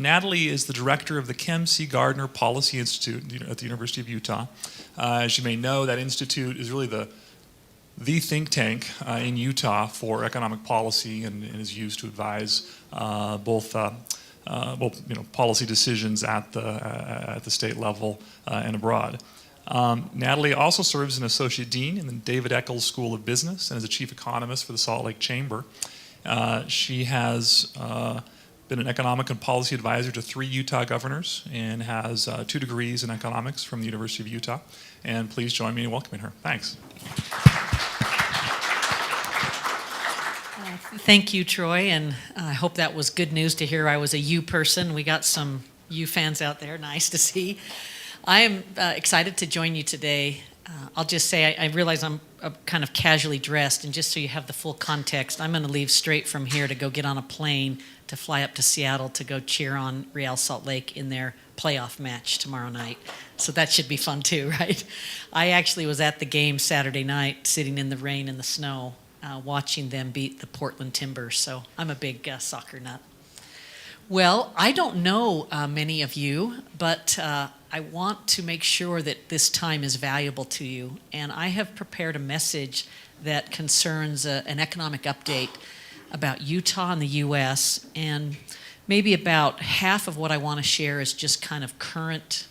Natalie is the director of the Kem C. Gardner Policy Institute at the University of Utah. As you may know, that institute is really the think tank in Utah for economic policy and is used to advise both policy decisions at the state level and abroad. Natalie also serves as an associate dean in the David Eccles School of Business and is a chief economist for the Salt Lake Chamber. She has been an economic and policy advisor to 3 Utah governors and has 2 degrees in economics from the University of Utah. And please join me in welcoming her. Thanks. Thank you, Troy, and I hope that was good news to hear I was a U person. We got some U fans out there. Nice to see. I am excited to join you today. I'll just say I realize I'm kind of casually dressed, and just so you have the full context, I'm going to leave straight from here to go get on a plane to fly up to Seattle to go cheer on Real Salt Lake in their playoff match tomorrow night. So that should be fun too, right? I actually was at the game Saturday night, sitting in the rain and the snow, watching them beat the Portland Timbers. So I'm a big soccer nut. Well, I don't know many of you, but I want to make sure that this time is valuable to you. And I have prepared a message that concerns an economic update about Utah and the U.S. And maybe about half of what I want to share is just kind of current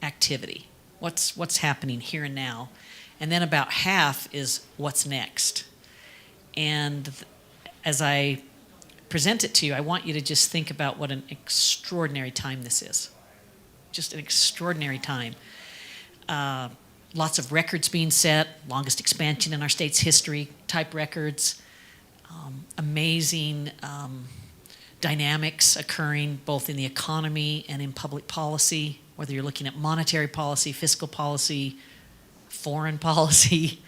activity. What's happening here and now. And then about half is what's next. And as I present it to you, I want you to just think about what an extraordinary time this is. Just an extraordinary time. Lots of records being set, longest expansion in our state's history type records, amazing dynamics occurring both in the economy and in public policy, whether you're looking at monetary policy, fiscal policy, foreign policy.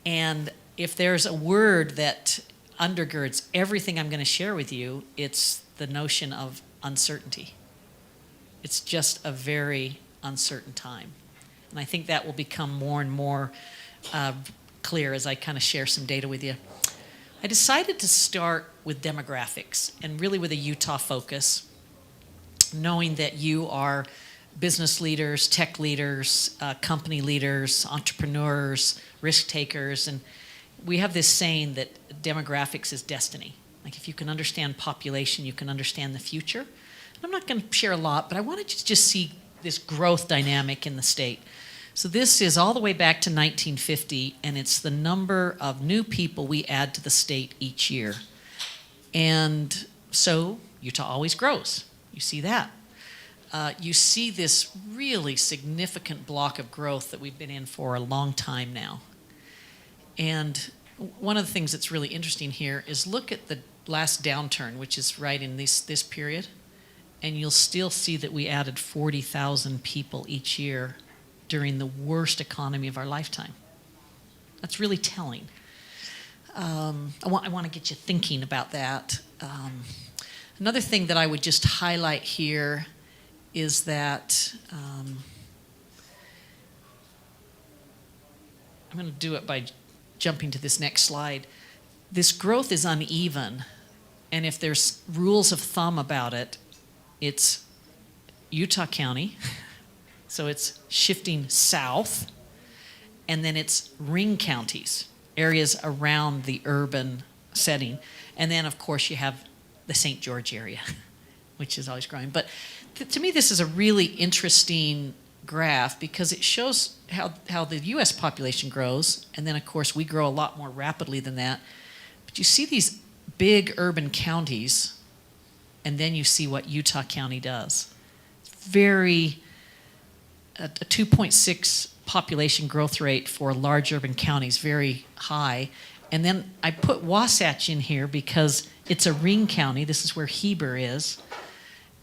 And if there's a word that undergirds everything I'm going to share with you, it's the notion of uncertainty. It's just a very uncertain time. And I think that will become more and more clear as I kind of share some data with you. I decided to start with demographics and really with a Utah focus, knowing that you are business leaders, tech leaders, company leaders, entrepreneurs, risk takers, and we have this saying that demographics is destiny. Like if you can understand population, you can understand the future. And I'm not going to share a lot, but I wanted you to just see this growth dynamic in the state. So this is all the way back to 1950, and it's the number of new people we add to the state each year. And so Utah always grows. You see that. You see this really significant block of growth that we've been in for a long time now. And one of the things that's really interesting here is look at the last downturn, which is right in this period, and you'll still see that we added 40,000 people each year during the worst economy of our lifetime. That's really telling. I want to get you thinking about that. Another thing that I would just highlight here is that I'm going to do it by jumping to this next slide. This growth is uneven, and if there's rules of thumb about it, it's Utah County, so it's shifting south, and then it's ring counties, areas around the urban setting, and then of course you have the St. George area, which is always growing. But to me this is a really interesting graph because it shows how the U.S. population grows, and then of course we grow a lot more rapidly than that. But you see these big urban counties, and then you see what Utah County does. A 2.6 population growth rate for large urban counties, very high. And then I put Wasatch in here because it's a ring county. This is where Heber is.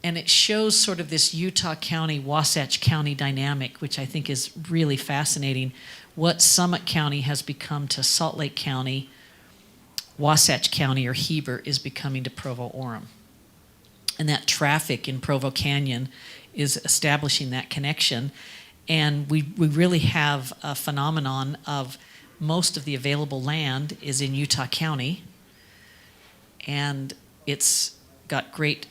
And it shows sort of this Utah County, Wasatch County dynamic, which I think is really fascinating. What Summit County has become to Salt Lake County, Wasatch County or Heber is becoming to Provo-Orem. And that traffic in Provo Canyon is establishing that connection. And we really have a phenomenon of most of the available land is in Utah County. And it's got great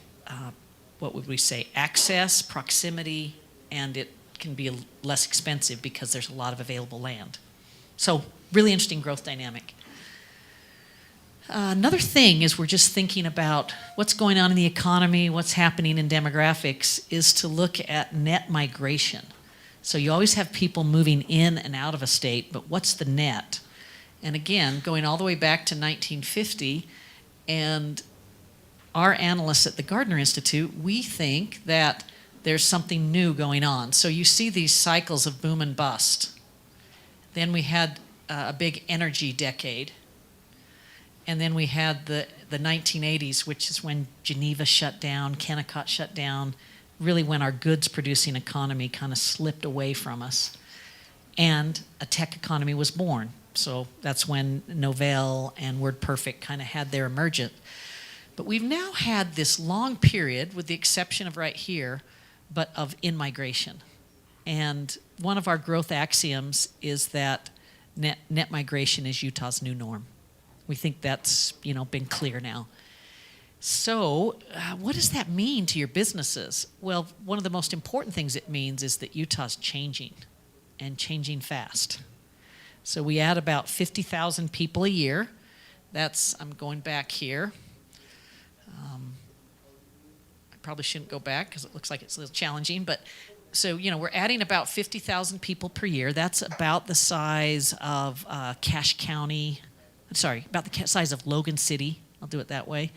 what would we say, access, proximity, and it can be less expensive because there's a lot of available land. So really interesting growth dynamic. Another thing is we're just thinking about what's going on in the economy, what's happening in demographics, is to look at net migration. So you always have people moving in and out of a state, but what's the net? And again, going all the way back to 1950, and our analysts at the Gardner Institute, we think that there's something new going on. So you see these cycles of boom and bust. Then we had a big energy decade. And then we had the 1980s, which is when Geneva shut down, Kennecott shut down, really when our goods-producing economy kind of slipped away from us. And a tech economy was born. So that's when Novell and WordPerfect kind of had their emergence. But we've now had this long period, with the exception of right here, but of in-migration. And one of our growth axioms is that net migration is Utah's new norm. We think that's, been clear now. So what does that mean to your businesses? Well, one of the most important things it means is that Utah's changing, and changing fast. So we add about 50,000 people a year. I'm going back here. I probably shouldn't go back because it looks like it's a little challenging, but so, we're adding about 50,000 people per year. That's about the size of Cache County. About the size of Logan City. I'll do it that way.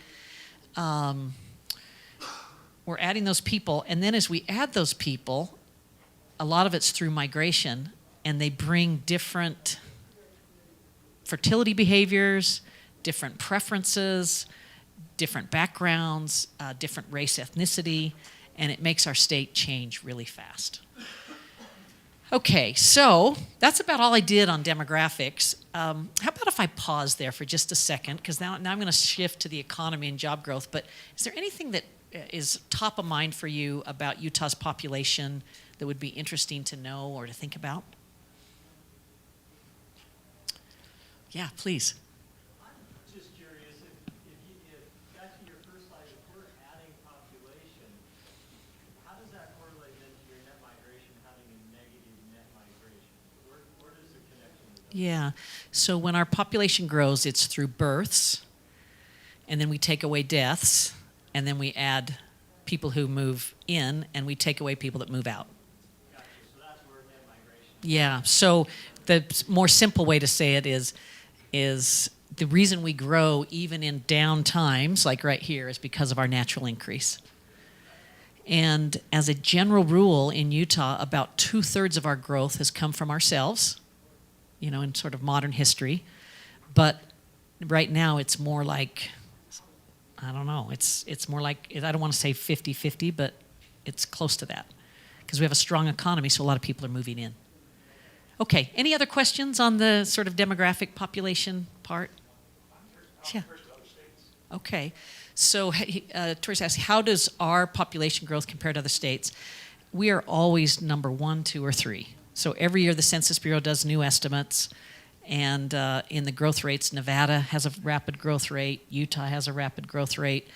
We're adding those people, and then as we add those people, a lot of it's through migration, and they bring different fertility behaviors, different preferences, different backgrounds, different race, ethnicity, and it makes our state change really fast. Okay, so that's about all I did on demographics. How about if I pause there for just a second, because now I'm going to shift to the economy and job growth, but is there anything that is top of mind for you about Utah's population that would be interesting to know or to think about? Yeah, please. I'm just curious, if back to your first slide, if we're adding population, how does that correlate into your net migration having a negative net migration? Where does the connection with that? Yeah, so when our population grows, it's through births, and then we take away deaths, and then we add people who move in, and we take away people that move out. Gotcha, so that's where net migration. Yeah, so the more simple way to say it is the reason we grow even in down times, like right here, is because of our natural increase. And as a general rule in Utah, about 2/3 of our growth has come from ourselves, in sort of modern history. But right now it's more like, I don't know, it's more like, I don't want to say 50-50, but it's close to that. Because we have a strong economy, so a lot of people are moving in. Okay, any other questions on the sort of demographic population part? Yeah. Okay, so Tori's asked, how does our population growth compare to other states? We are always number 1, 2, or 3. So every year the Census Bureau does new estimates, and in the growth rates, Nevada has a rapid growth rate, Utah has a rapid growth rate.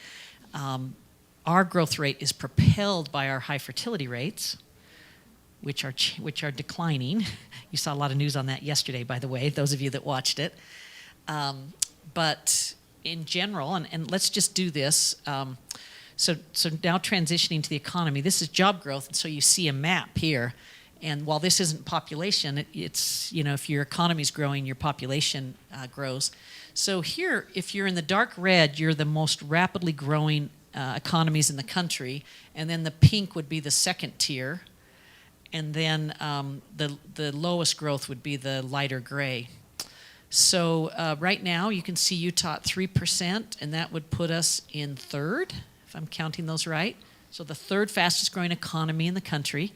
Our growth rate is propelled by our high fertility rates, which are declining. You saw a lot of news on that yesterday, by the way, those of you that watched it. But in general, and let's just do this. So now transitioning to the economy, this is job growth, and so you see a map here. And while this isn't population, it's, if your economy's growing, your population grows. So here, if you're in the dark red, you're the most rapidly growing economies in the country, and then the pink would be the second tier. And then the lowest growth would be the lighter gray. So right now you can see Utah at 3%, and that would put us in third, if I'm counting those right. So the third fastest growing economy in the country.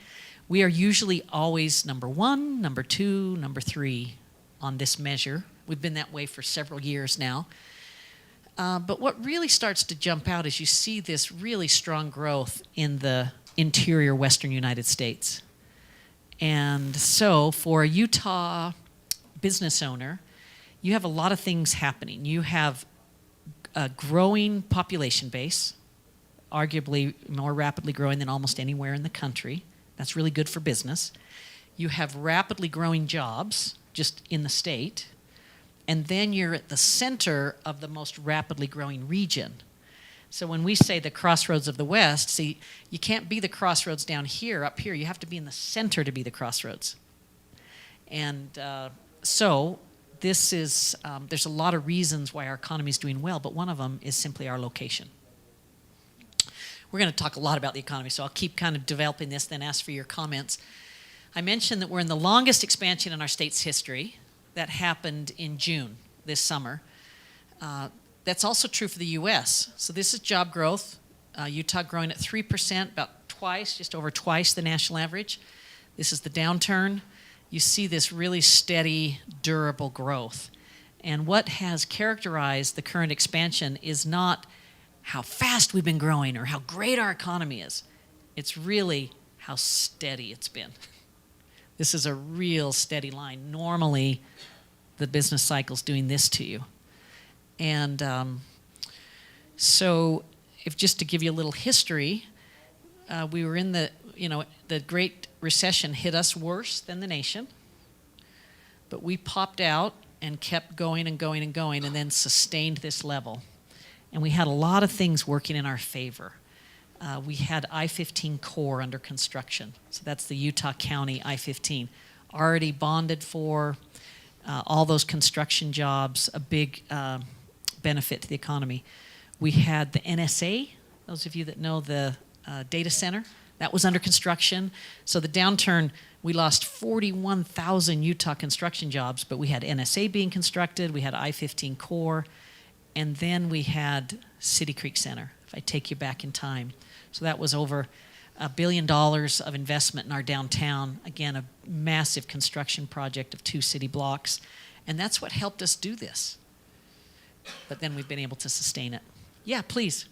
We are usually always number 1, number 2, number 3 on this measure. We've been that way for several years now. But what really starts to jump out is you see this really strong growth in the interior western United States. And so for a Utah business owner, you have a lot of things happening. You have a growing population base. arguably more rapidly growing than almost anywhere in the country. That's really good for business. You have rapidly growing jobs just in the state. And then you're at the center of the most rapidly growing region. So when we say the crossroads of the West, see, you can't be the crossroads down here, up here. You have to be in the center to be the crossroads. And so this is, there's a lot of reasons why our economy is doing well, but one of them is simply our location. We're going to talk a lot about the economy, so I'll keep kind of developing this, then ask for your comments. I mentioned that we're in the longest expansion in our state's history. That happened in June this summer. That's also true for the U.S. So this is job growth. Utah growing at 3%, about twice, just over twice the national average. This is the downturn. You see this really steady, durable growth. And what has characterized the current expansion is not how fast we've been growing or how great our economy is. It's really how steady it's been. This is a real steady line. Normally, the business cycle's doing this to you. And so, if just to give you a little history, we were in the Great Recession hit us worse than the nation, but we popped out and kept going and going and going and then sustained this level. And we had a lot of things working in our favor. We had I-15 core under construction. So that's the Utah County I-15. Already bonded for all those construction jobs, a big benefit to the economy. We had the NSA, those of you that know the data center, that was under construction. So the downturn, we lost 41,000 Utah construction jobs, but we had NSA being constructed, we had I-15 core, and then we had City Creek Center, if I take you back in time. So that was over $1 billion of investment in our downtown. Again, a massive construction project of 2 city blocks. And that's what helped us do this. But then we've been able to sustain it. Yeah, please.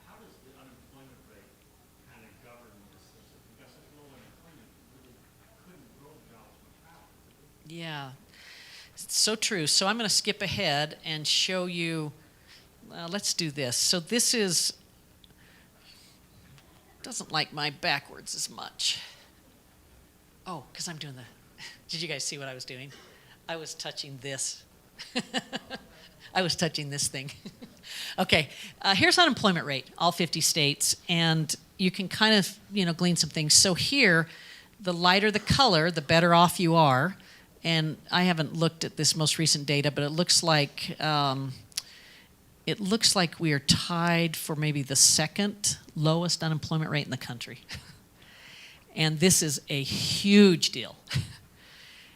How does the unemployment rate kind of govern this? Because if low unemployment, really couldn't grow jobs much faster. Yeah, it's so true. So I'm going to skip ahead and show you, let's do this. So this is, doesn't like my backwards as much. Oh, because I'm doing did you guys see what I was doing? I was touching this. I was touching this thing. Okay, here's unemployment rate, all 50 states, and you can kind of, glean some things. So here, the lighter the color, the better off you are. And I haven't looked at this most recent data, but it looks like we are tied for maybe the second lowest unemployment rate in the country. And this is a huge deal.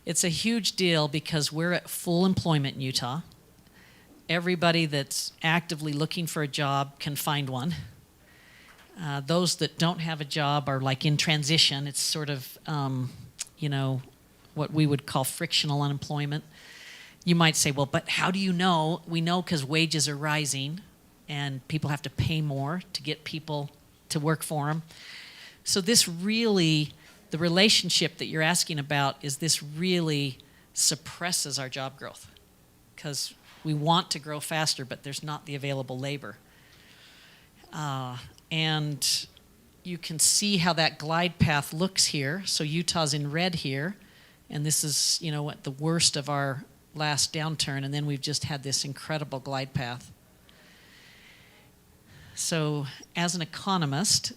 It's a huge deal because we're at full employment in Utah. Everybody that's actively looking for a job can find one. Those that don't have a job are like in transition. It's sort of, what we would call frictional unemployment. You might say, well, but how do you know? We know because wages are rising and people have to pay more to get people to work for them. So this really, the relationship that you're asking about is this really suppresses our job growth because we want to grow faster, but there's not the available labor. And you can see how that glide path looks here. So Utah's in red here, and this is, what the worst of our last downturn, and then we've just had this incredible glide path. So as an economist,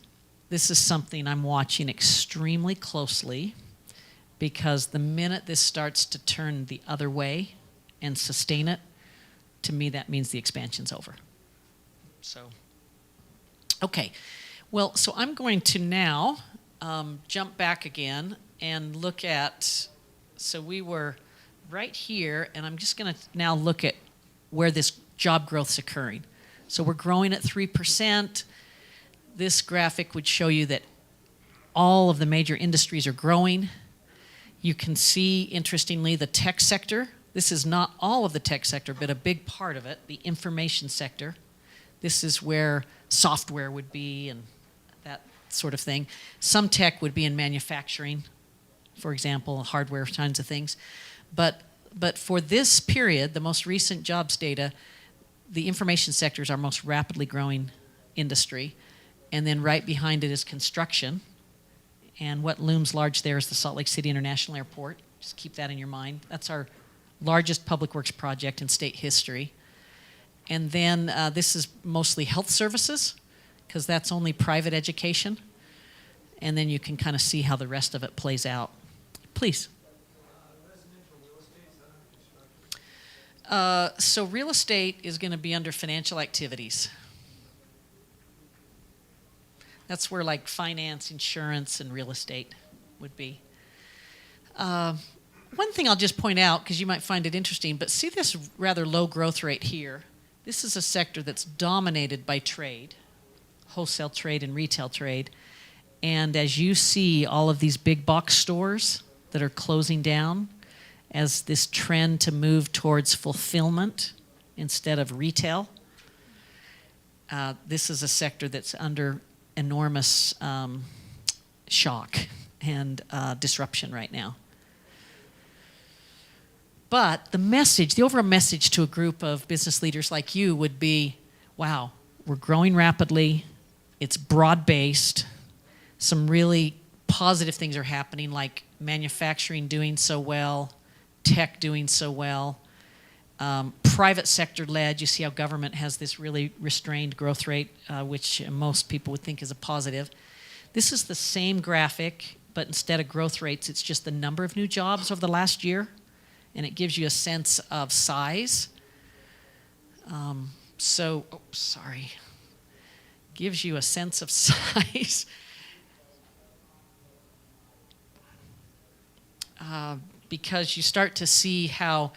this is something I'm watching extremely closely because the minute this starts to turn the other way and sustain it, to me that means the expansion's over. So, okay. Well, so I'm going to now jump back again and look at, so we were right here, and I'm just going to now look at where this job growth's occurring. So we're growing at 3%. This graphic would show you that all of the major industries are growing. You can see, interestingly, the tech sector. This is not all of the tech sector, but a big part of it, the information sector. This is where software would be and that sort of thing. Some tech would be in manufacturing, for example, hardware kinds of things. But for this period, the most recent jobs data, the information sector is our most rapidly growing industry. and then right behind it is construction. And what looms large there is the Salt Lake City International Airport. Just keep that in your mind. That's our largest public works project in state history. And then this is mostly health services, because that's only private education. And then you can kind of see how the rest of it plays out. Please. Residential real estate, is that under construction? So real estate is going to be under financial activities. That's where like finance, insurance, and real estate would be. One thing I'll just point out, because you might find it interesting, but see this rather low growth rate here. This is a sector that's dominated by trade, wholesale trade and retail trade. And as you see all of these big box stores that are closing down, as this trend to move towards fulfillment instead of retail, this is a sector that's under enormous shock and disruption right now. But the message, the overall message to a group of business leaders like you would be, wow, we're growing rapidly, it's broad-based, some really positive things are happening, like manufacturing doing so well, tech doing so well, private sector led. You see how government has this really restrained growth rate, which most people would think is a positive. This is the same graphic, but instead of growth rates, it's just the number of new jobs over the last year, and it gives you a sense of size. Gives you a sense of size. Because you start to see how,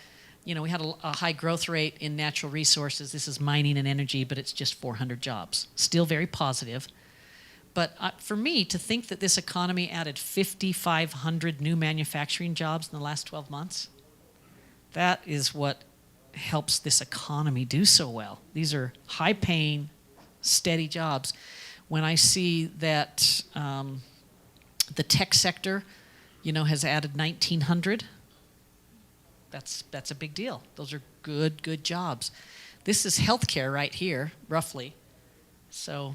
we had a high growth rate in natural resources. This is mining and energy, but it's just 400 jobs. Still very positive. But for me, to think that this economy added 5,500 new manufacturing jobs in the last 12 months, that is what helps this economy do so well. These are high-paying, steady jobs. When I see that the tech sector, has added 1,900, that's a big deal. Those are good jobs. This is healthcare right here, roughly. So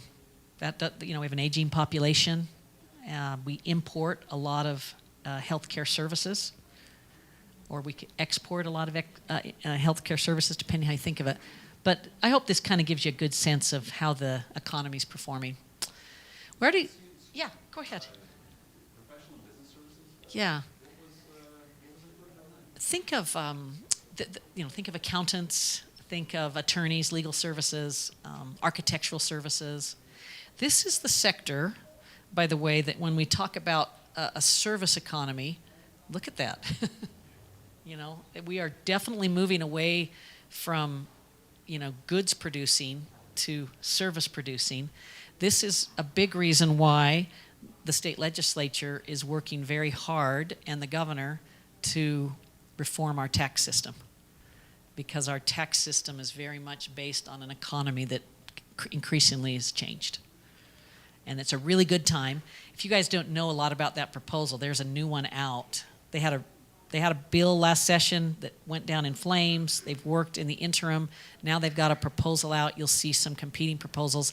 we have an aging population. We import a lot of healthcare services, or we can export a lot of healthcare services, depending how you think of it. But I hope this kind of gives you a good sense of how the economy's performing. Yeah, go ahead. Professional business services? Yeah. What was included on that? Think of think of accountants, think of attorneys, legal services, architectural services. This is the sector, by the way, that when we talk about a service economy, look at that. We are definitely moving away from, goods producing to service producing. This is a big reason why the state legislature is working very hard, and the governor, to reform our tax system, because our tax system is very much based on an economy that increasingly has changed. And it's a really good time. If you guys don't know a lot about that proposal, there's a new one out. They had a bill last session that went down in flames. They've worked in the interim. Now they've got a proposal out. You'll see some competing proposals.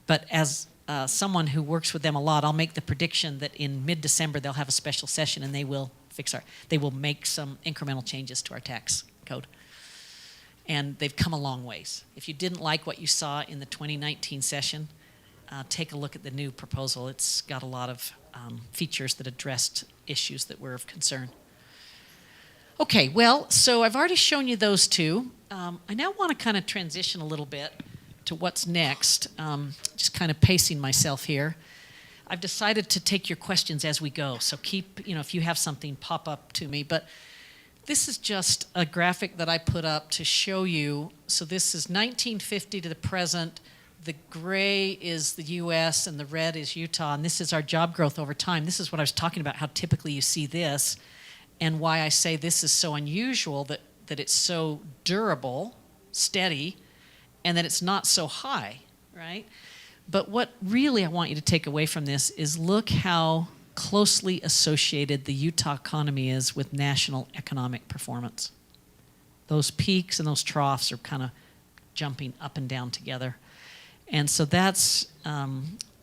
But as someone who works with them a lot, I'll make the prediction that in mid-December they'll have a special session and they will make some incremental changes to our tax code. And they've come a long ways. If you didn't like what you saw in the 2019 session, take a look at the new proposal. It's got a lot of features that addressed issues that were of concern. Okay, well, so I've already shown you those two. I now want to kind of transition a little bit to what's next, just kind of pacing myself here. I've decided to take your questions as we go, so keep, if you have something, pop up to me. But this is just a graphic that I put up to show you. So this is 1950 to the present. The gray is the U.S. and the red is Utah, and this is our job growth over time. This is what I was talking about, how typically you see this, and why I say this is so unusual, that it's so durable, steady, and that it's not so high, right? But what really I want you to take away from this is look how closely associated the Utah economy is with national economic performance. Those peaks and those troughs are kind of jumping up and down together. And so that's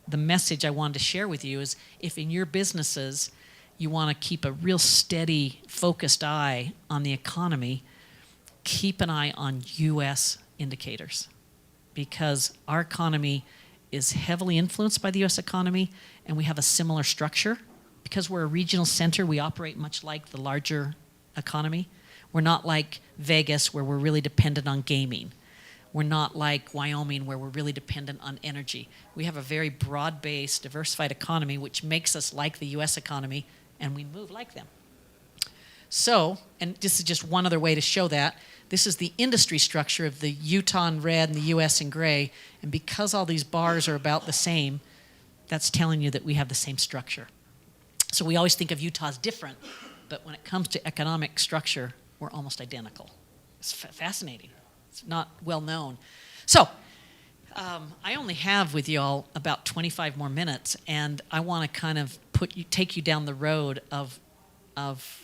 the message I wanted to share with you is if in your businesses you want to keep a real steady, focused eye on the economy, keep an eye on U.S. indicators, because our economy is heavily influenced by the U.S. economy, and we have a similar structure. Because we're a regional center, we operate much like the larger economy. We're not like Vegas, where we're really dependent on gaming. We're not like Wyoming, where we're really dependent on energy. We have a very broad-based, diversified economy, which makes us like the U.S. economy, and we move like them. So, and this is just one other way to show that, this is the industry structure of the Utah in red and the U.S. in gray, and because all these bars are about the same, that's telling you that we have the same structure. So we always think of Utah as different, but when it comes to economic structure, we're almost identical. It's fascinating. It's not well known. So I only have with y'all about 25 more minutes, and I want to kind of take you down the road of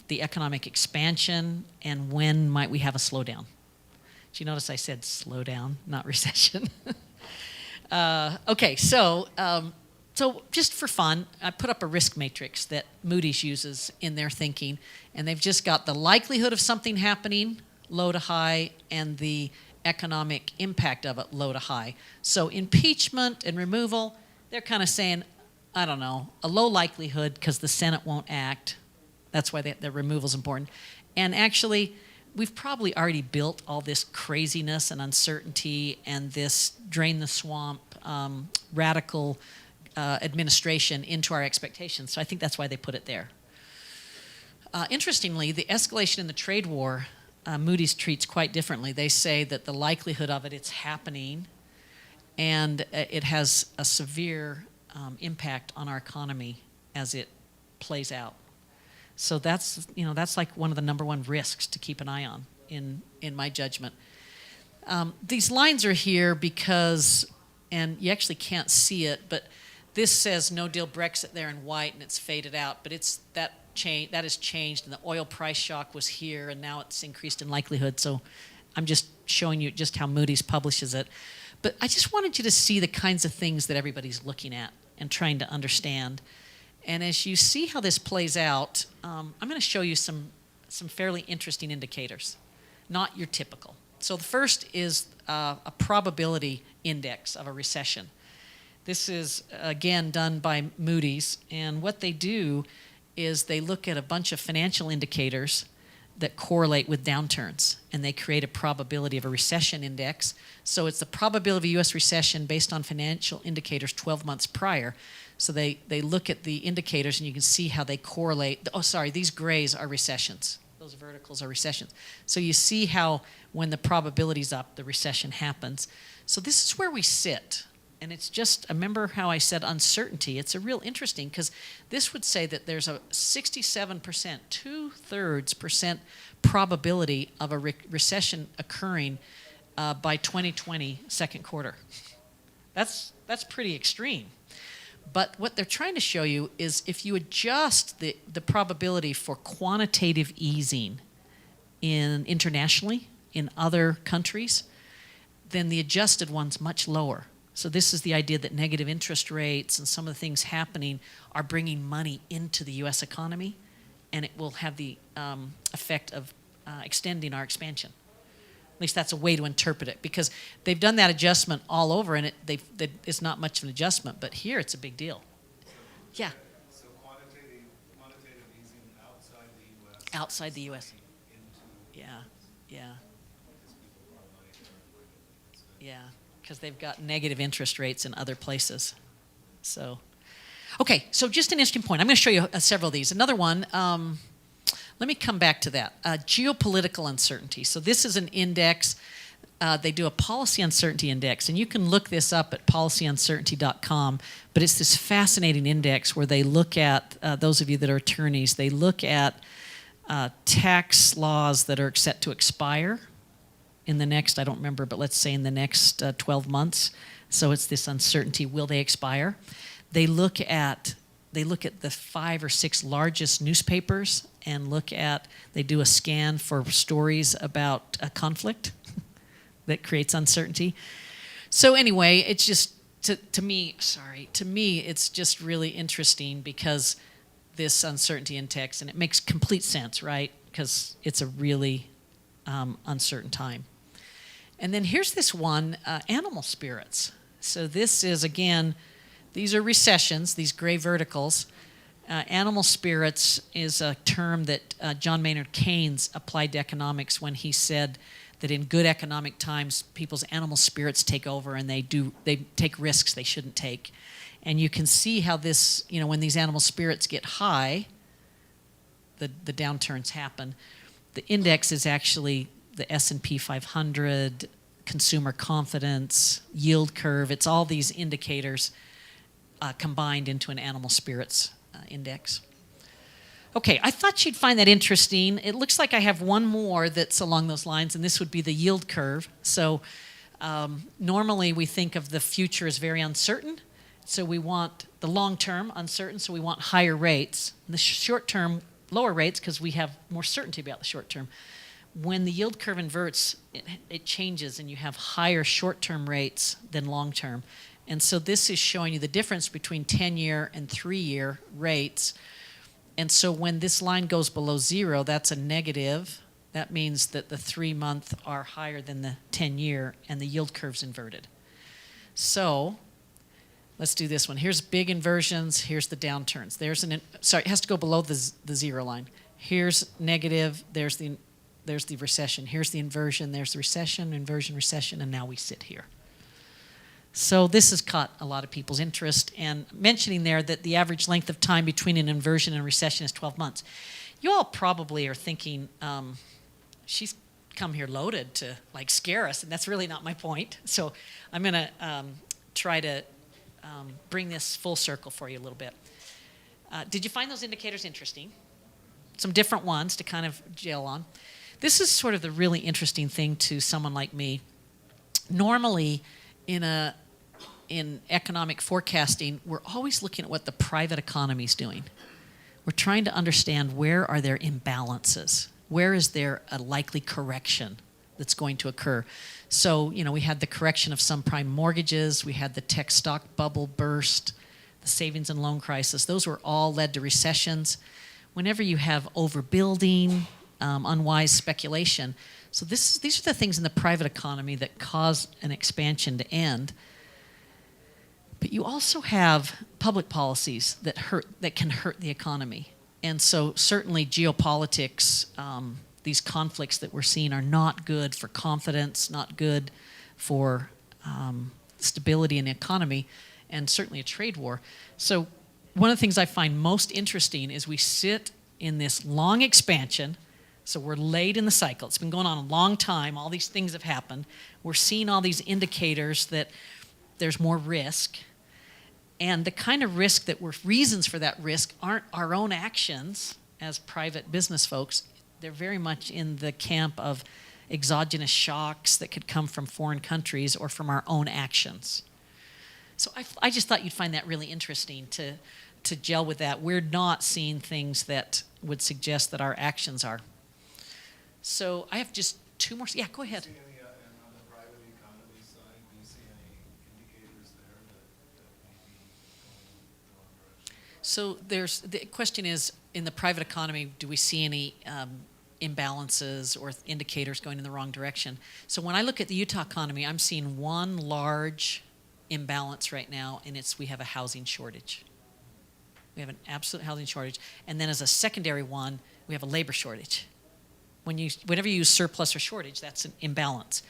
the economic expansion and when might we have a slowdown. Did you notice I said slowdown, not recession? Okay, so just for fun, I put up a risk matrix that Moody's uses in their thinking, and they've just got the likelihood of something happening, low to high, and the economic impact of it, low to high. So impeachment and removal, they're kind of saying, I don't know, a low likelihood because the Senate won't act. That's why the removal is important. And actually, we've probably already built all this craziness and uncertainty and this drain the swamp, radical administration into our expectations. So I think that's why they put it there. Interestingly, the escalation in the trade war, Moody's treats quite differently. They say that the likelihood of it's happening, and it has a severe impact on our economy as it plays out. So that's like one of the number one risks to keep an eye on in my judgment. These lines are here because, and you actually can't see it, but this says no deal Brexit there in white, and it's faded out, but that has changed, and the oil price shock was here, and now it's increased in likelihood. So I'm just showing you just how Moody's publishes it. But I just wanted you to see the kinds of things that everybody's looking at and trying to understand. And as you see how this plays out, I'm going to show you some fairly interesting indicators, not your typical. So the first is a probability index of a recession. This is, again, done by Moody's, and what they do is they look at a bunch of financial indicators that correlate with downturns, and they create a probability of a recession index. So it's the probability of a U.S. recession based on financial indicators 12 months prior. So they look at the indicators, and you can see how they correlate. Oh, sorry, these grays are recessions. Those verticals are recessions. So you see how when the probability's up, the recession happens. So this is where we sit. And it's just, remember how I said uncertainty? It's a real interesting, because this would say that there's a 67%, 2/3% probability of a recession occurring by 2020 second quarter. That's pretty extreme. But what they're trying to show you is if you adjust the probability for quantitative easing internationally in other countries, then the adjusted one's much lower. So this is the idea that negative interest rates and some of the things happening are bringing money into the U.S. economy, and it will have the effect of extending our expansion. At least that's a way to interpret it, because they've done that adjustment all over, and it's not much of an adjustment, but here it's a big deal. Yeah. So quantitative easing outside the U.S. Outside the U.S. Yeah. Yeah, because they've got negative interest rates in other places. So, okay, so just an interesting point. I'm going to show you several of these. Another one, let me come back to that. Geopolitical uncertainty. So this is an index. They do a policy uncertainty index, and you can look this up at policyuncertainty.com, but it's this fascinating index where they look at, those of you that are attorneys, they look at tax laws that are set to expire in the next, I don't remember, but let's say in the next 12 months. So it's this uncertainty, will they expire? They look at the 5 or 6 largest newspapers and they do a scan for stories about a conflict that creates uncertainty. So anyway, it's just to me, it's just really interesting because this uncertainty index, and it makes complete sense, right? Because it's a really uncertain time. And then here's this one, animal spirits. So this is, again, these are recessions, these gray verticals. Animal spirits is a term that John Maynard Keynes applied to economics when he said that in good economic times, people's animal spirits take over and they take risks they shouldn't take. And you can see how this, when these animal spirits get high, the downturns happen. The index is actually the S&P 500, consumer confidence, yield curve. It's all these indicators combined into an animal spirits index. Okay, I thought you'd find that interesting. It looks like I have one more that's along those lines, and this would be the yield curve. So normally we think of the future as very uncertain. So we want the long term uncertain, so we want higher rates. And the short term, lower rates, because we have more certainty about the short term. When the yield curve inverts, it changes, and you have higher short-term rates than long-term. And so this is showing you the difference between 10-year and 3-year rates. And so when this line goes below 0, that's a negative. That means that the 3-month are higher than the 10-year, and the yield curve's inverted. So let's do this one. Here's big inversions. Here's the downturns. It has to go below the 0 line. Here's negative. There's the recession. Here's the inversion. There's the recession, inversion, recession, and now we sit here. So this has caught a lot of people's interest, and mentioning there that the average length of time between an inversion and recession is 12 months. You all probably are thinking, she's come here loaded to scare us, and that's really not my point. So I'm going to try to bring this full circle for you a little bit. Did you find those indicators interesting? Some different ones to kind of gel on. This is sort of the really interesting thing to someone like me. Normally, in economic forecasting, we're always looking at what the private economy is doing. We're trying to understand where are there imbalances. Where is there a likely correction that's going to occur? So, we had the correction of some prime mortgages. We had the tech stock bubble burst, the savings and loan crisis. Those were all led to recessions. Whenever you have overbuilding, unwise speculation. So these are the things in the private economy that cause an expansion to end. But you also have public policies that can hurt the economy. And so certainly geopolitics, these conflicts that we're seeing are not good for confidence, not good for stability in the economy, and certainly a trade war. So one of the things I find most interesting is we sit in this long expansion. So we're late in the cycle. It's been going on a long time. All these things have happened. We're seeing all these indicators that there's more risk. And the kind of risk that reasons for that risk aren't our own actions as private business folks. They're very much in the camp of exogenous shocks that could come from foreign countries or from our own actions. So I just thought you'd find that really interesting to gel with that. We're not seeing things that would suggest that our actions are. So I have just two more. Yeah, go ahead. Do you see any, and on the private economy side, do you see any indicators there that may be going in the wrong direction? So the question is, in the private economy, do we see any imbalances or indicators going in the wrong direction? So when I look at the Utah economy, I'm seeing one large imbalance right now, and we have a housing shortage. We have an absolute housing shortage. And then as a secondary one, we have a labor shortage. Whenever you use surplus or shortage, that's an imbalance.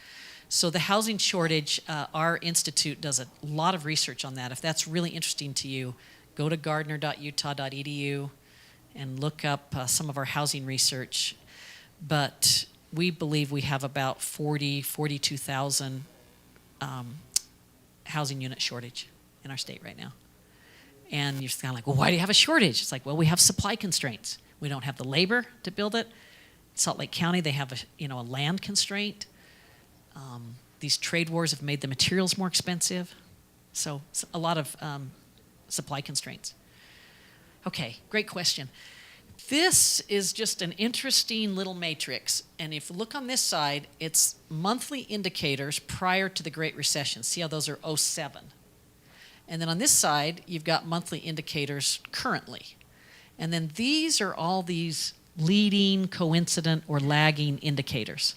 So the housing shortage, our institute does a lot of research on that. If that's really interesting to you, go to gardner.utah.edu and look up some of our housing research. But we believe we have about 42,000 housing unit shortage in our state right now. And you're kind of like, well, why do you have a shortage? It's like, well, we have supply constraints. We don't have the labor to build it. Salt Lake County, they have a land constraint. These trade wars have made the materials more expensive. So a lot of supply constraints. Okay, great question. This is just an interesting little matrix. And if you look on this side, it's monthly indicators prior to the Great Recession. See how those are 07. And then on this side, you've got monthly indicators currently. And then these are all these leading, coincident, or lagging indicators.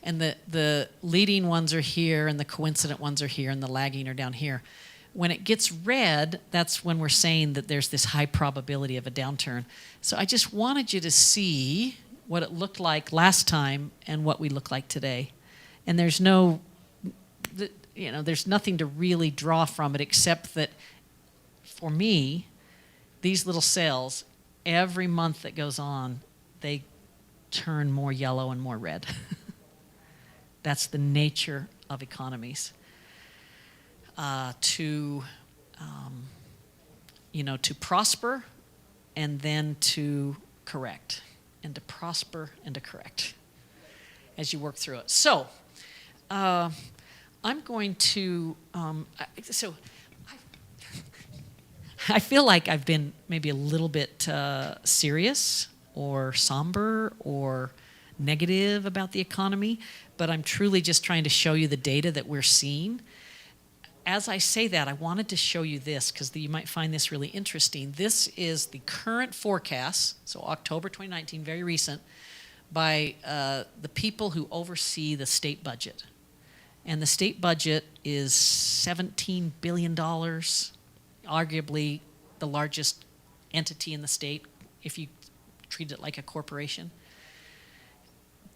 And the leading ones are here, and the coincident ones are here, and the lagging are down here. When it gets red, that's when we're saying that there's this high probability of a downturn. So I just wanted you to see what it looked like last time and what we look like today. And there's there's nothing to really draw from it except that for me, these little cells, every month that goes on, they turn more yellow and more red. That's the nature of economies. To prosper and then to correct, and to prosper and to correct as you work through it. So, I'm going to. I feel like I've been maybe a little bit serious or somber or negative about the economy, but I'm truly just trying to show you the data that we're seeing. As I say that, I wanted to show you this because you might find this really interesting. This is the current forecast, so October 2019, very recent, by the people who oversee the state budget. And the state budget is $17 billion, arguably the largest entity in the state if you treat it like a corporation.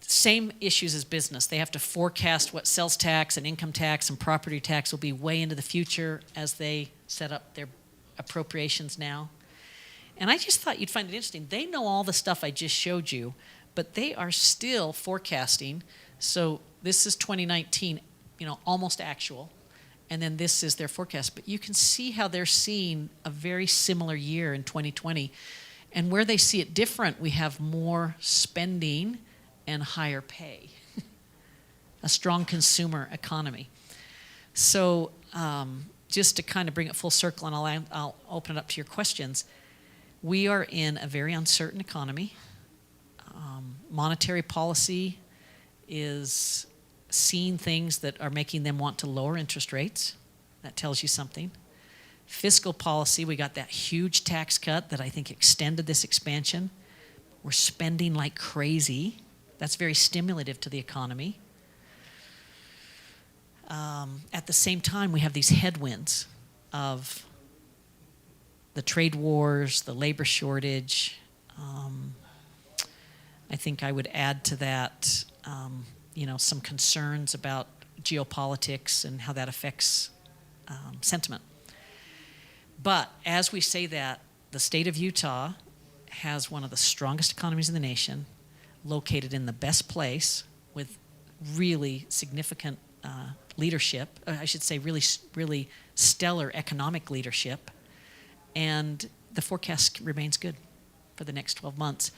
Same issues as business. They have to forecast what sales tax and income tax and property tax will be way into the future as they set up their appropriations now. And I just thought you'd find it interesting. They know all the stuff I just showed you, but they are still forecasting. So this is 2019, almost actual. And then this is their forecast. But you can see how they're seeing a very similar year in 2020. And where they see it different, we have more spending and higher pay, a strong consumer economy. So just to kind of bring it full circle, and I'll open it up to your questions, we are in a very uncertain economy. Monetary policy is seeing things that are making them want to lower interest rates. That tells you something. Fiscal policy, we got that huge tax cut that I think extended this expansion. We're spending like crazy. That's very stimulative to the economy. At the same time, we have these headwinds of the trade wars, the labor shortage. I think I would add to that, some concerns about geopolitics and how that affects sentiment. But as we say that, the state of Utah has one of the strongest economies in the nation, located in the best place with really significant leadership, I should say really, really stellar economic leadership, and the forecast remains good for the next 12 months.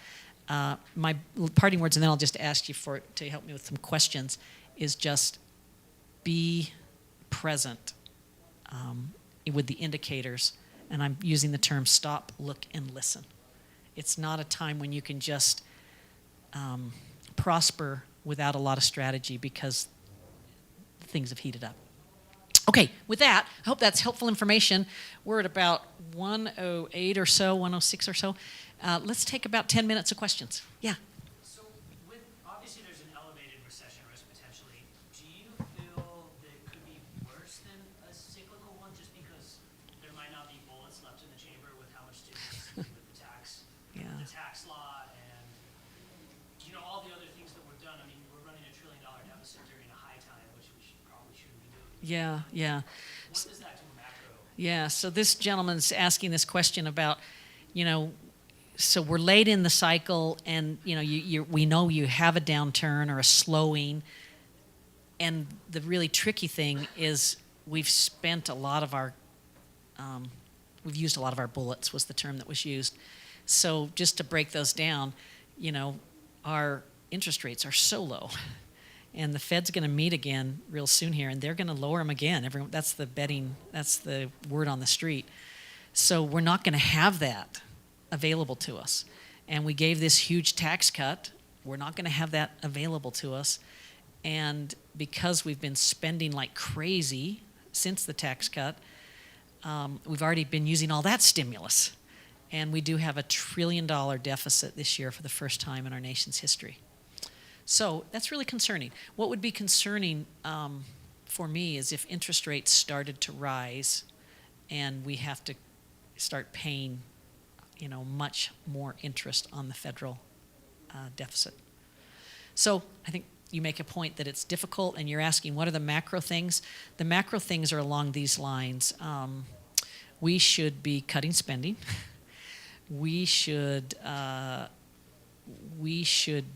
My parting words, and then I'll just ask you to help me with some questions, is just be present with the indicators, and I'm using the term stop, look, and listen. It's not a time when you can just prosper without a lot of strategy because things have heated up. Okay, with that, I hope that's helpful information. We're at about 1:08 or so, 1:06 or so. Let's take about 10 minutes of questions. Yeah. So, obviously there's an elevated recession risk potentially. Do you feel that it could be worse than a cyclical one just because there might not be bullets left in the chamber with how much stimulus with the tax, the tax law, and all the other things that were done? I mean, we're running $1 trillion deficit during a high time, which we probably shouldn't be doing. Yeah. What does that do macro? Yeah, so this gentleman's asking this question about, so we're late in the cycle, and we know you have a downturn or a slowing, and the really tricky thing is we've spent a lot of our, we've used a lot of our bullets was the term that was used. So just to break those down, our interest rates are so low, and the Fed's going to meet again real soon here, and they're going to lower them again. That's the word on the street. So we're not going to have that available to us. And we gave this huge tax cut. We're not going to have that available to us. And because we've been spending like crazy since the tax cut, we've already been using all that stimulus. And we do have a $1 trillion deficit this year for the first time in our nation's history. So that's really concerning. What would be concerning for me is if interest rates started to rise and we have to start paying, much more interest on the federal deficit. So I think you make a point that it's difficult, and you're asking what are the macro things. The macro things are along these lines. We should be cutting spending. We should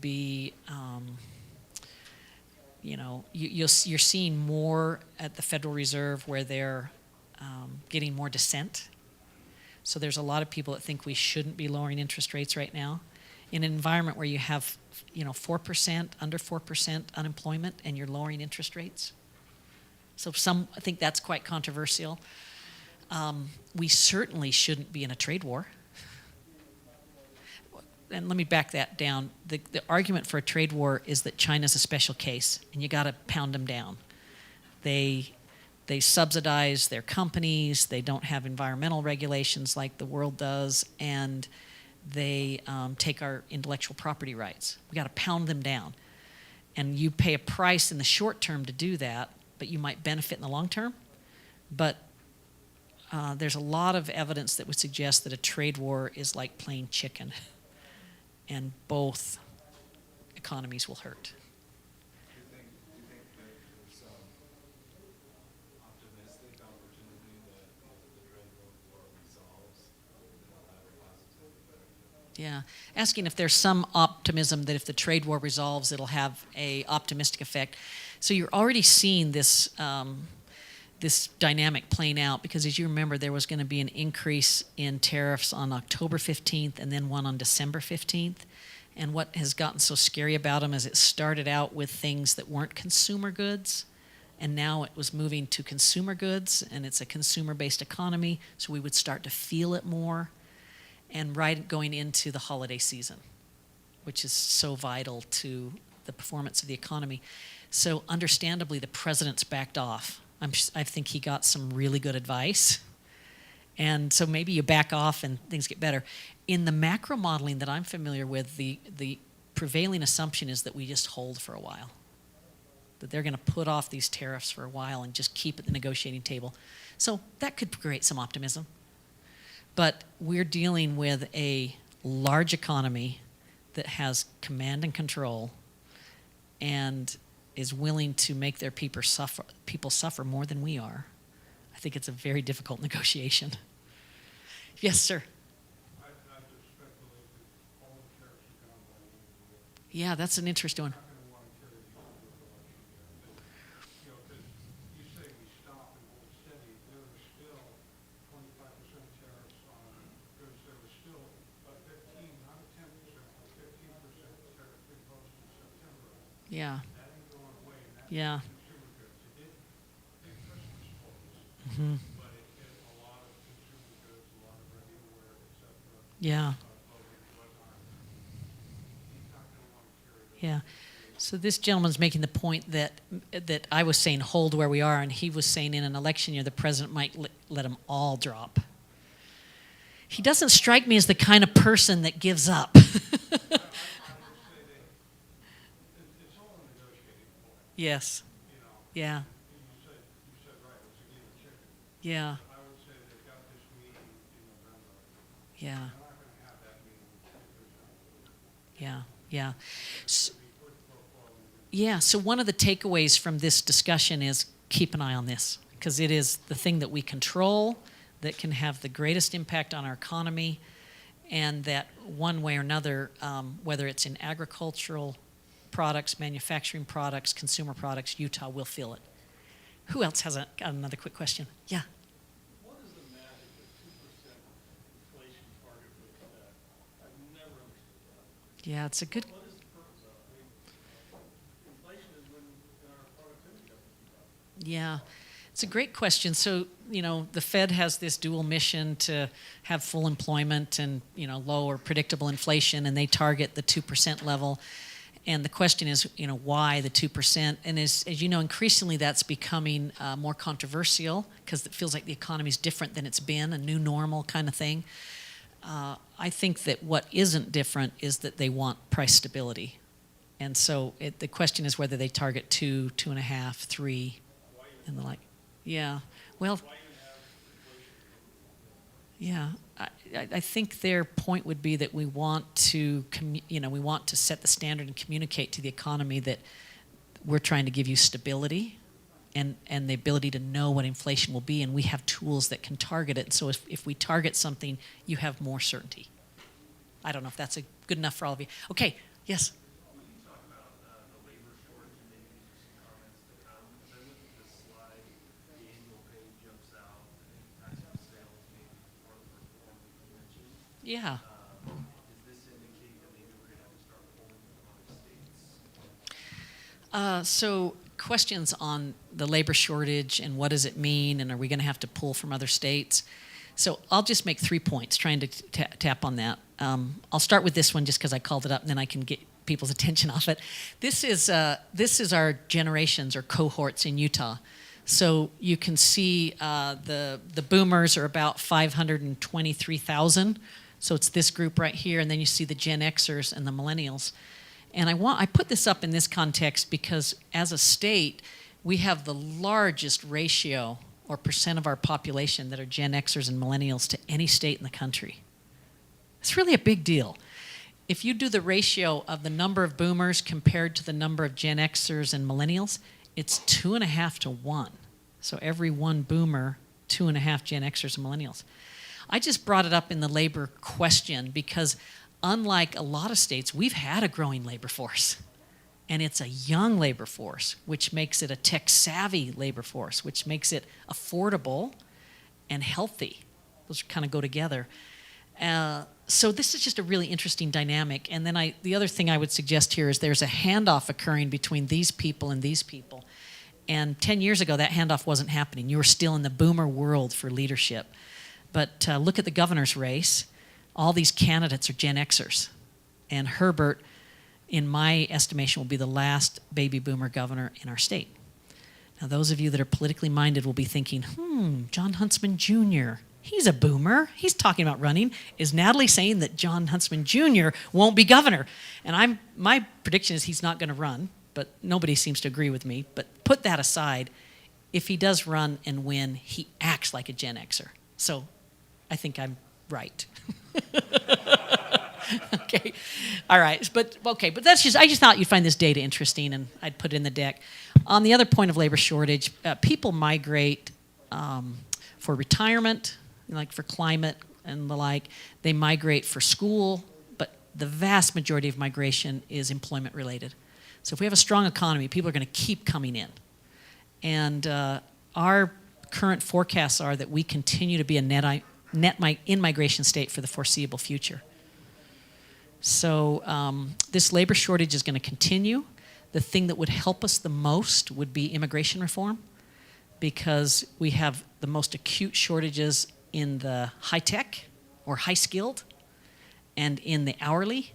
be, you're seeing more at the Federal Reserve where they're getting more dissent. So there's a lot of people that think we shouldn't be lowering interest rates right now. In an environment where you have, 4%, under 4% unemployment, and you're lowering interest rates. So I think that's quite controversial. We certainly shouldn't be in a trade war. And let me back that down. The argument for a trade war is that China's a special case, and you got to pound them down. They subsidize their companies. They don't have environmental regulations like the world does, and they take our intellectual property rights. We got to pound them down, and you pay a price in the short term to do that, but you might benefit in the long term. But there's a lot of evidence that would suggest that a trade war is like playing chicken, and both economies will hurt. Do you think that there's some optimistic opportunity that the trade war resolves and will have a positive effect? Yeah, asking if there's some optimism that if the trade war resolves, it'll have a optimistic effect. So you're already seeing this this dynamic playing out, because as you remember, there was going to be an increase in tariffs on October 15th and then one on December 15th. And what has gotten so scary about them is it started out with things that weren't consumer goods, and now it was moving to consumer goods, and it's a consumer-based economy, so we would start to feel it more, and right going into the holiday season, which is so vital to the performance of the economy. So understandably, the president's backed off. I think he got some really good advice. And so maybe you back off and things get better. In the macro modeling that I'm familiar with, the prevailing assumption is that we just hold for a while. That they're going to put off these tariffs for a while and just keep at the negotiating table. So that could create some optimism. But we're dealing with a large economy that has command and control and is willing to make their people suffer more than we are. I think it's a very difficult negotiation. Yes, sir. I just speculate that all the tariffs are gone by the end of the year. Yeah, that's an interesting one. We're not going to want to carry these through the election year. Because you say we stop and hold steady, there are still 25% tariffs on goods. There was still a 15, not a 10%, but 15% tariff imposed in September. Yeah. That ain't going away, and that's Yeah. consumer goods. It did big Christmas for us, Mm-hmm. but it hit a lot of consumer goods, a lot of ready-to-wear, et cetera. Yeah. Clothing, whatnot. He's not going to want to carry those. Yeah. So this gentleman's making the point that I was saying hold where we are, and he was saying in an election year the president might let them all drop. He doesn't strike me as the kind of person that gives up. I would say that it's all a negotiating point, Yes. you know. Yeah. You said right, it's a game of chicken. Yeah. I would say they've got this meeting in November. Yeah. They're not going to have that meeting if there's not. Yeah. Yeah. It's going to be quid pro quo. Yeah, so one of the takeaways from this discussion is keep an eye on this, because it is the thing that we control that can have the greatest impact on our economy, and that one way or another, whether it's in agricultural products, manufacturing products, consumer products, Utah will feel it. Who else has got another quick question? Yeah. What is the magic of 2% inflation target for the Fed? I've never understood that. Yeah, it's a good. What is the purpose of it? I mean, inflation is when our productivity doesn't keep up. Yeah, it's a great question. So, the Fed has this dual mission to have full employment and, low or predictable inflation, and they target the 2% level. And the question is, why the 2%? And as you know, increasingly that's becoming more controversial because it feels like the economy is different than it's been, a new normal kind of thing. I think that what isn't different is that they want price stability. And so the question is whether they target 2, 2.5, 3, and the like. Yeah. Well, yeah. I think their point would be that we want to, we want to set the standard and communicate to the economy that we're trying to give you stability and the ability to know what inflation will be, and we have tools that can target it. So if we target something, you have more certainty. I don't know if that's good enough for all of you. Okay, yes? Will you talk about the labor shortage and maybe just some comments to come? Because I looked at this slide, the annual pay jumps out, and tax on sales maybe part of the reform that you mentioned. Yeah. Does this indicate that maybe we're going to have to start pulling from other states? So questions on the labor shortage and what does it mean, and are we going to have to pull from other states? So I'll just make 3 points, trying to tap on that. I'll start with this one just because I called it up, and then I can get people's attention off it. This is our generations or cohorts in Utah. So you can see the boomers are about 523,000. So it's this group right here, and then you see the Gen Xers and the millennials. And I put this up in this context because as a state, we have the largest ratio or percent of our population that are Gen Xers and millennials to any state in the country. It's really a big deal. If you do the ratio of the number of boomers compared to the number of Gen Xers and millennials, it's 2.5 to 1. So every one boomer, 2.5 Gen Xers and millennials. I just brought it up in the labor question because unlike a lot of states, we've had a growing labor force. And it's a young labor force, which makes it a tech-savvy labor force, which makes it affordable and healthy. Those kind of go together. So this is just a really interesting dynamic. And then the other thing I would suggest here is there's a handoff occurring between these people and these people. And 10 years ago, that handoff wasn't happening. You were still in the boomer world for leadership. But look at the governor's race. All these candidates are Gen Xers. And Herbert, in my estimation, will be the last baby boomer governor in our state. Now, those of you that are politically minded will be thinking, John Huntsman Jr., he's a boomer. He's talking about running. Is Natalie saying that John Huntsman Jr. won't be governor? And my prediction is he's not going to run, but nobody seems to agree with me. But put that aside, if he does run and win, he acts like a Gen Xer. So I think I'm right. Okay, all right, but that's I just thought you'd find this data interesting, and I'd put it in the deck. On the other point of labor shortage, people migrate for retirement, like for climate and the like. They migrate for school, but the vast majority of migration is employment related. So if we have a strong economy, people are going to keep coming in, and our current forecasts are that we continue to be a in-migration state for the foreseeable future. So this labor shortage is going to continue. The thing that would help us the most would be immigration reform, because we have the most acute shortages in the high-tech or high-skilled and in the hourly,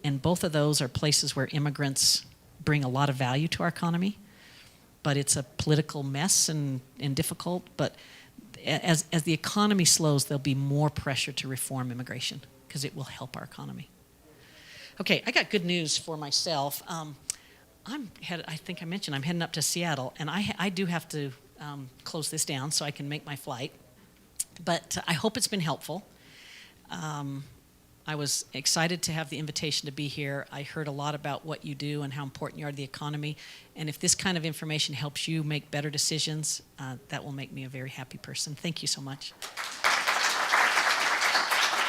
and both of those are places where immigrants bring a lot of value to our economy. But it's a political mess and difficult. But as the economy slows, there'll be more pressure to reform immigration because it will help our economy. Okay, I got good news for myself. I think I mentioned I'm heading up to Seattle, and I do have to close this down so I can make my flight. But I hope it's been helpful. I was excited to have the invitation to be here. I heard a lot about what you do and how important you are to the economy. And if this kind of information helps you make better decisions, that will make me a very happy person. Thank you so much.